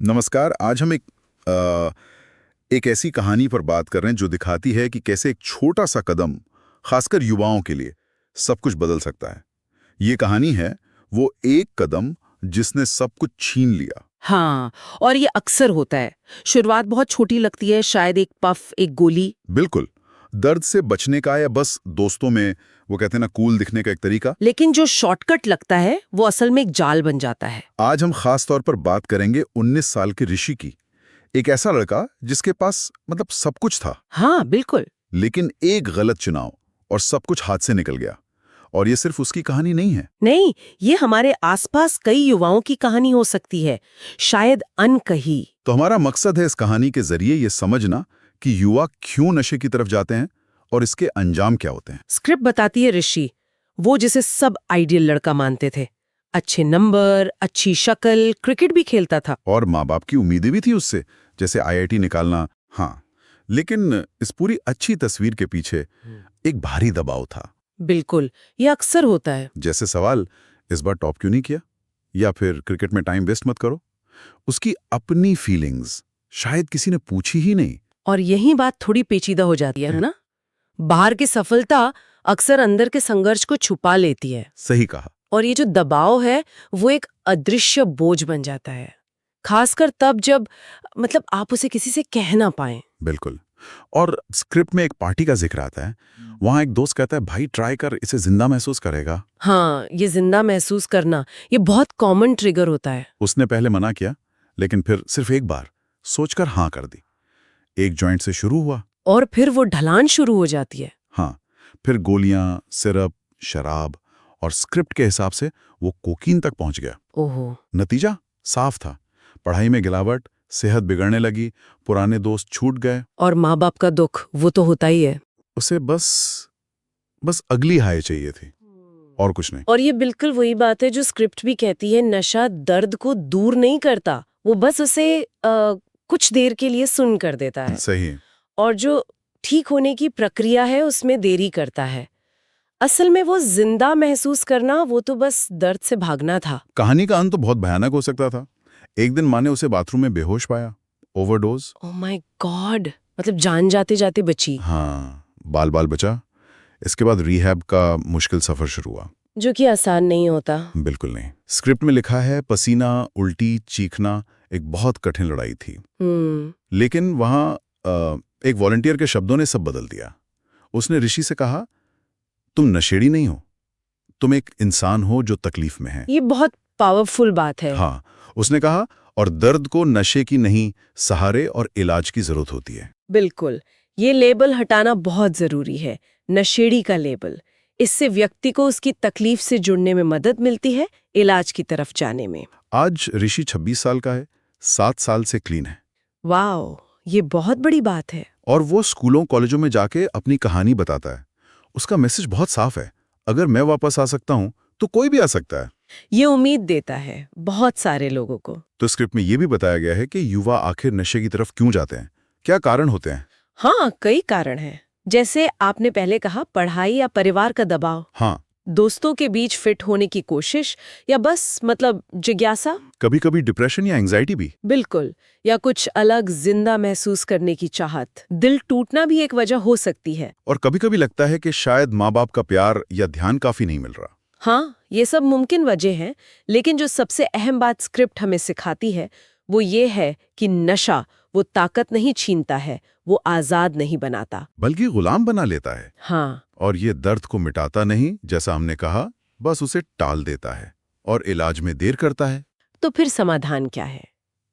नमस्कार। आज हम एक ऐसी कहानी पर बात कर रहे हैं जो दिखाती है कि कैसे एक छोटा सा कदम, खासकर युवाओं के लिए, सब कुछ बदल सकता है। ये कहानी है वो एक कदम जिसने सब कुछ छीन लिया। हाँ, और ये अक्सर होता है। शुरुआत बहुत छोटी लगती है, शायद एक पफ, एक गोली। बिल्कुल, दर्द से बचने का या बस दोस्तों में वो कहते हैं ना कूल दिखने का एक तरीका। लेकिन जो शॉर्टकट लगता है वो असल में एक जाल बन जाता है। आज हम खास तौर पर बात करेंगे 19 साल के ऋषि की। एक ऐसा लड़का जिसके पास मतलब सब कुछ था, हाँ बिल्कुल। लेकिन एक गलत चुनाव और सब कुछ हाथ से निकल गया। और ये सिर्फ उसकी कहानी नहीं है। नहीं, ये हमारे आसपास कई युवाओं की कहानी हो सकती है, शायद अनकही। तो हमारा मकसद है इस कहानी के जरिए ये समझना कि युवा क्यों नशे की तरफ जाते हैं और इसके अंजाम क्या होते हैं। स्क्रिप्ट बताती है ऋषि, वो जिसे सब आइडियल लड़का मानते थे। अच्छे नंबर, अच्छी शक्ल, क्रिकेट भी खेलता था। और माँ बाप की उम्मीदें भी थी उससे, जैसे आईआईटी निकालना। हाँ, लेकिन इस पूरी अच्छी तस्वीर के पीछे एक भारी दबाव था। बिल्कुल, ये अक्सर होता है। जैसे सवाल, इस बार टॉप क्यों नहीं किया, या फिर क्रिकेट में टाइम वेस्ट मत करो। उसकी अपनी फीलिंग्स शायद किसी ने पूछी ही नहीं। और यही बात थोड़ी पेचीदा हो जाती है ना। बाहर की सफलता अक्सर अंदर के संघर्ष को छुपा लेती है। सही कहा। और ये जो दबाव है वो एक अदृश्य बोझ बन जाता है, खासकर तब जब मतलब आप उसे किसी से कह ना पाएं। बिल्कुल। और स्क्रिप्ट में एक पार्टी का जिक्र आता है। वहां एक दोस्त कहता है, भाई ट्राई कर, इसे जिंदा महसूस करेगा। हाँ, ये जिंदा महसूस करना ये बहुत कॉमन ट्रिगर होता है। उसने पहले मना किया, लेकिन फिर सिर्फ एक बार सोचकर हाँ कर दी। एक जॉइंट से शुरू हुआ और फिर वो ढलान शुरू हो जाती है। हाँ, फिर गोलियां, सिरप, शराब, और स्क्रिप्ट के हिसाब से वो कोकीन तक पहुंच गया। ओहो। नतीजा साफ था, पढ़ाई में गिरावट, सेहत बिगड़ने लगी, पुराने दोस्त छूट गए। और माँ बाप का दुख वो तो होता ही है। उसे बस अगली हाई चाहिए थी, और कुछ नहीं। और ये बिल्कुल वही बात है जो स्क्रिप्ट भी कहती है, नशा दर्द को दूर नहीं करता, वो बस उसे कुछ देर के लिए सुन्न कर देता है। सही। और जो ठीक होने की प्रक्रिया है उसमें देरी करता है। असल में वो जिंदा महसूस करना वो तो बस दर्द से भागना था। कहानी का अंत तो बहुत भयानक हो सकता था। एक दिन माँ ने उसे बाथरूम में बेहोश पाया, ओवरडोज। ओह माय गॉड, मतलब जान जाते जाते बची। हाँ, बाल बाल बचा। इसके बाद रिहैब का मुश्किल सफर शुरू हुआ, जो कि आसान नहीं होता। बिल्कुल नहीं। स्क्रिप्ट में लिखा है, पसीना, उल्टी, चीखना, एक बहुत कठिन लड़ाई थी। लेकिन वहां एक वॉलंटियर के शब्दों ने सब बदल दिया। उसने ऋषि से कहा, तुम नशेड़ी नहीं हो, तुम एक इंसान हो जो तकलीफ में है। ये बहुत पावरफुल बात है। हाँ, उसने कहा, और दर्द को नशे की नहीं, सहारे और इलाज की जरूरत होती है। बिल्कुल, ये लेबल हटाना बहुत जरूरी है, नशेड़ी का लेबल। इससे व्यक्ति को उसकी तकलीफ से जुड़ने में मदद मिलती है, इलाज की तरफ जाने में। आज ऋषि 26 साल का है, 7 साल से क्लीन है। वाओ, ये बहुत बड़ी बात है। और वो स्कूलों कॉलेजों में जाके अपनी कहानी बताता है। उसका मैसेज बहुत साफ है, अगर मैं वापस आ सकता हूं तो कोई भी आ सकता है। ये उम्मीद देता है बहुत सारे लोगों को। तो स्क्रिप्ट में ये भी बताया गया है कि युवा आखिर नशे की तरफ क्यों जाते हैं, क्या कारण होते हैं। हाँ, कई कारण हैं। जैसे आपने पहले कहा, पढ़ाई या परिवार का दबाव। हाँ, दोस्तों के बीच फिट होने की कोशिश, या बस मतलब जिज्ञासा। कभी कभी डिप्रेशन या एंजाइटी भी। बिल्कुल, या कुछ अलग जिंदा महसूस करने की चाहत। दिल टूटना भी एक वजह हो सकती है। और कभी कभी लगता है कि शायद माँ बाप का प्यार या ध्यान काफी नहीं मिल रहा। हाँ, ये सब मुमकिन वजह हैं, लेकिन जो सबसे अहम बात स्क्रिप्ट हमें सिखाती है वो ये है कि नशा वो ताकत नहीं छीनता है, वो आजाद नहीं बनाता, बल्कि गुलाम बना लेता है। हाँ। और ये दर्द को मिटाता नहीं, जैसा हमने कहा, बस उसे टाल देता है और इलाज में देर करता है। तो फिर समाधान क्या है,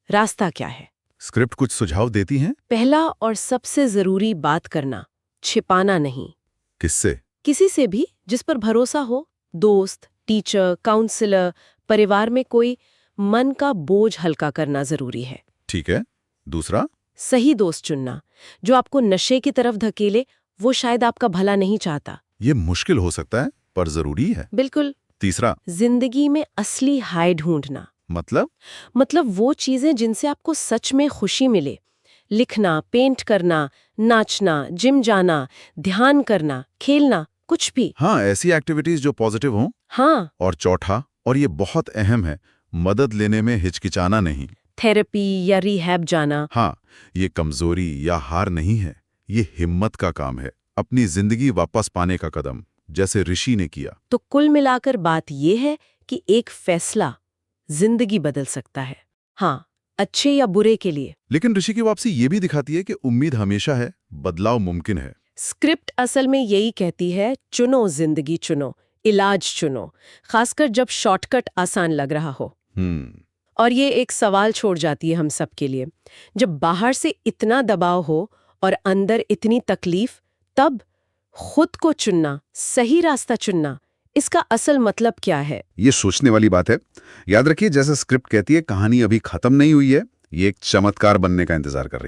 रास्ता क्या है? स्क्रिप्ट कुछ सुझाव देती हैं। पहला और सबसे जरूरी बात करना, छिपाना नहीं। किससे? किसी से भी जिस पर भरोसा हो, दोस्त, टीचर, काउंसलर, परिवार में कोई। मन का बोझ हल्का करना जरूरी है। ठीक है। दूसरा? सही दोस्त चुनना, जो आपको नशे की तरफ धकेले, वो शायद आपका भला नहीं चाहता। ये मुश्किल हो सकता है, पर जरूरी है। बिल्कुल। तीसरा? जिंदगी में असली हाई ढूंढना। मतलब वो चीजें जिनसे आपको सच में खुशी मिले। लिखना, पेंट करना, नाचना, जिम जाना, ध्यान करना, खेलना, कुछ भी। हाँ, ऐसी एक्टिविटीज जो पॉजिटिव हों। हाँ। और चौथा, और ये बहुत अहम है, मदद लेने में हिचकिचाना नहीं। थेरेपी या रिहैब जाना। हाँ, ये कमजोरी या हार नहीं है, ये हिम्मत का काम है, अपनी जिंदगी वापस पाने का कदम, जैसे ऋषि ने किया। तो कुल मिलाकर बात ये है कि एक फैसला जिंदगी बदल सकता है, हाँ, अच्छे या बुरे के लिए। लेकिन ऋषि की वापसी ये भी दिखाती है कि उम्मीद हमेशा है, बदलाव मुमकिन है। स्क्रिप्ट असल में यही कहती है, चुनो जिंदगी, चुनो इलाज, चुनो, खासकर जब शॉर्टकट आसान लग रहा हो। और ये एक सवाल छोड़ जाती है हम सब के लिए, जब बाहर से इतना दबाव हो और अंदर इतनी तकलीफ, तब खुद को चुनना, सही रास्ता चुनना, इसका असल मतलब क्या है? ये सोचने वाली बात है। याद रखिए, जैसे स्क्रिप्ट कहती है, कहानी अभी खत्म नहीं हुई है, ये एक चमत्कार बनने का इंतजार कर रही है।